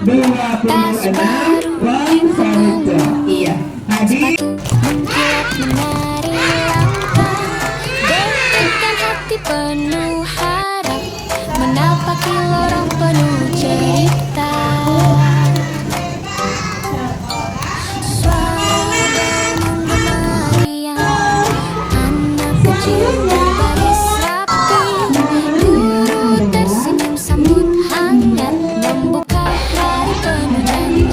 tas baru di punggung, Iya. Hadir. mengkilat menari langkah, deg-degan hati penuh harap, menapaki lorong penuh cerita. Suara menggema riang, anak kecil berbaris rapi, guru tersenyum sambut hangat, membuka hari penuh janji.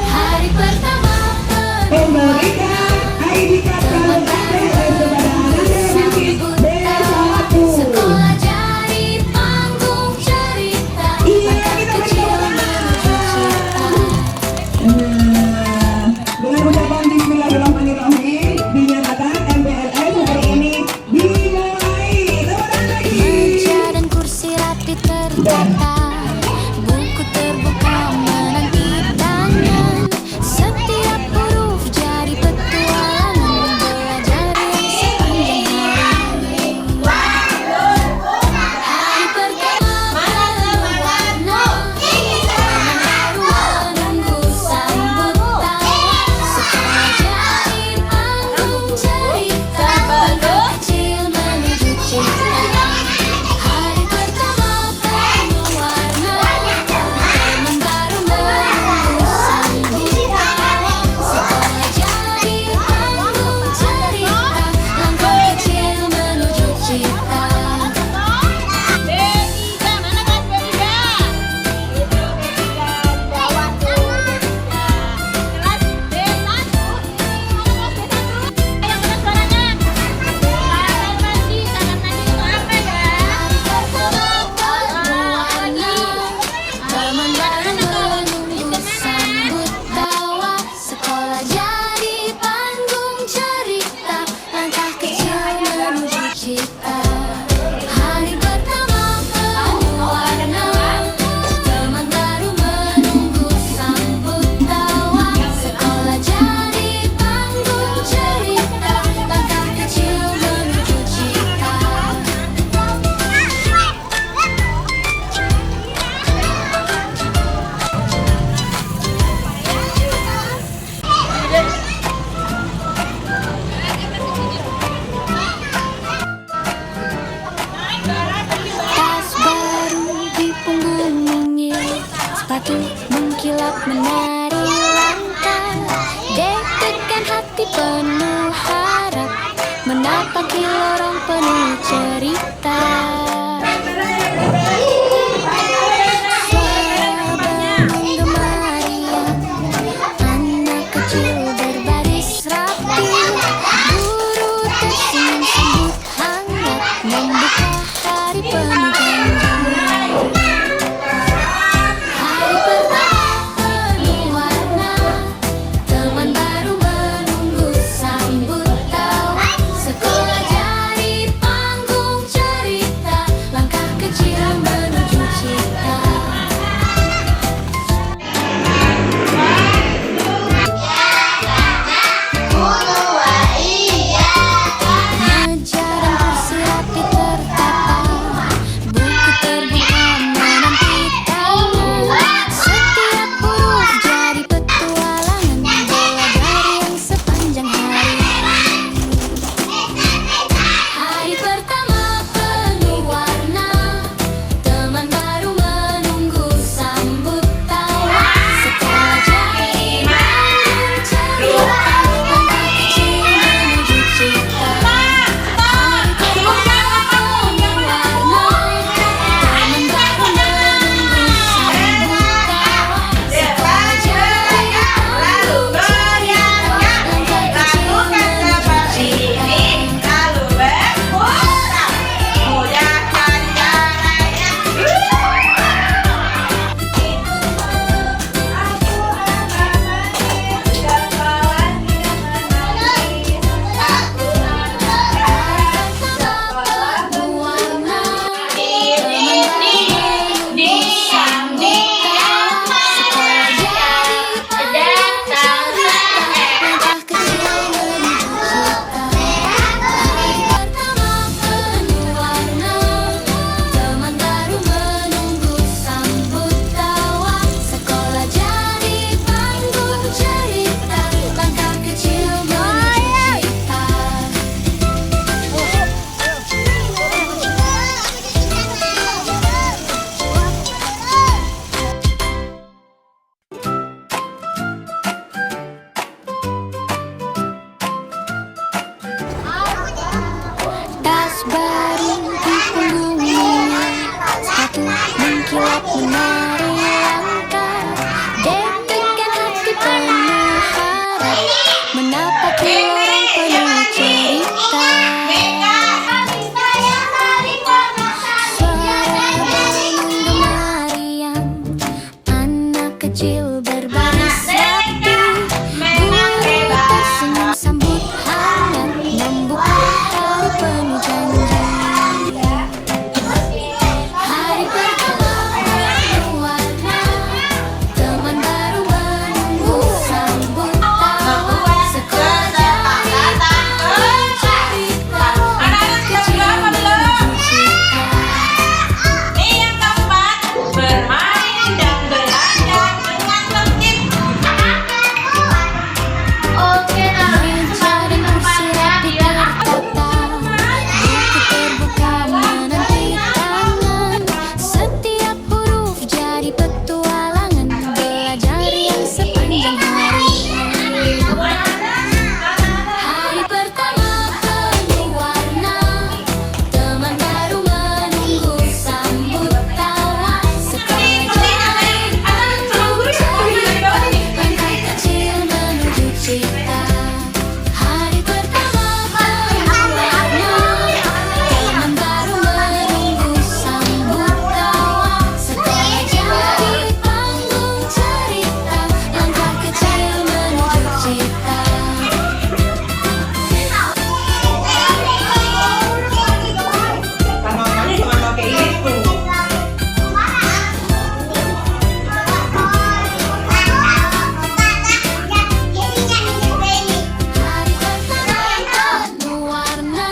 Hari pertama Memberikan ID kata sekolah jadi panggung cerita, langkah kecil menuju cita. Dengan ucapan Bismillahirrahmanirrahim dinyatakan MPLS hari ini dimulai. Tepuk tangan lagi. Meja dan kursi rapi tertata, buku terbuka menanti tangan, setiap huruf jadi petualangan belajar yang sepanjang hari. Hari pertama berwarna, menunggu sambut tawa, sekolah jadi panggung cerita, langkah kecil menuju cita. Hari pertama penuh warna, zaman baru menunggu sambut tawa, sekolah jadi panggung cerita, langkah kecil menuju cita. Taman baru menunggu sambut tawa, sekolah jadi panggung cerita, langkah kecil menuju cita. Hari pertama penuh warna, taman baru menunggu sambut tawa, sekolah jadi panggung cerita, langkah kecil menuju cita. Tas baru di punggung mungil, sepatu mengkilap menari langkah, deg-degan hati penuh harap, menapaki lorong penuh cerita. Suara menggema riang, anak kecil berbaris rapi, guru tersenyum sambut hangat, membuka hari penuh janji. Hari pertama penuh baru di punggungnya, sepatu mengkilap menari langkah, deg-degan hati penuh harap, menapaki orang penuh cerita. Suara burung gemarian, anak kecil berbaris rapi, guru tersenyum sambut hangat, membuka hari penuh janji. Hari pertama berwarna, teman baru menunggu sambut tawa, sekolah jadi tanggung cerita, anak kecil menuju cita. Nih yang keempat, bermain dan belanja dengan tertib. Oke, Mencari kursi rapi tertata, buku terbuka menanti tangan, setiap huruf jadi petualangan, belajar yang sepanjang hari. Hari pertama penuh warna, teman baru menunggu sambut tawa, sekolah jadi tanggung cerita, langkah kecil menuju cita. Hari pertama penuh warna, teman baru menunggu sambut tawa, sekolah jadi tanggung cerita, langkah kecil menuju cita. Kalau mana cuma pakai itu. Hari pertama penuh warna,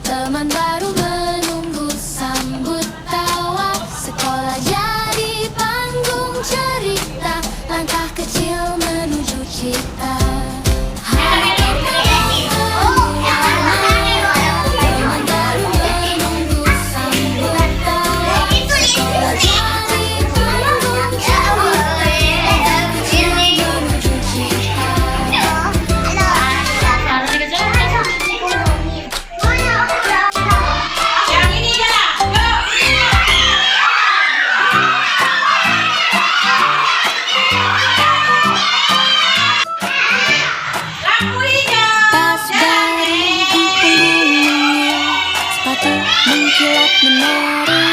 teman baru menunggu sambut tawa, sekolah jadi panggung cerita, langkah kecil menuju cita. Hari pertama penuh warna, teman baru menunggu sambut tawa, sekolah jadi panggung cerita, langkah kecil menuju cita. Yang ini jalan, go. Lampu hijau. Tas baru di punggungnya, sepatu mengkilap menari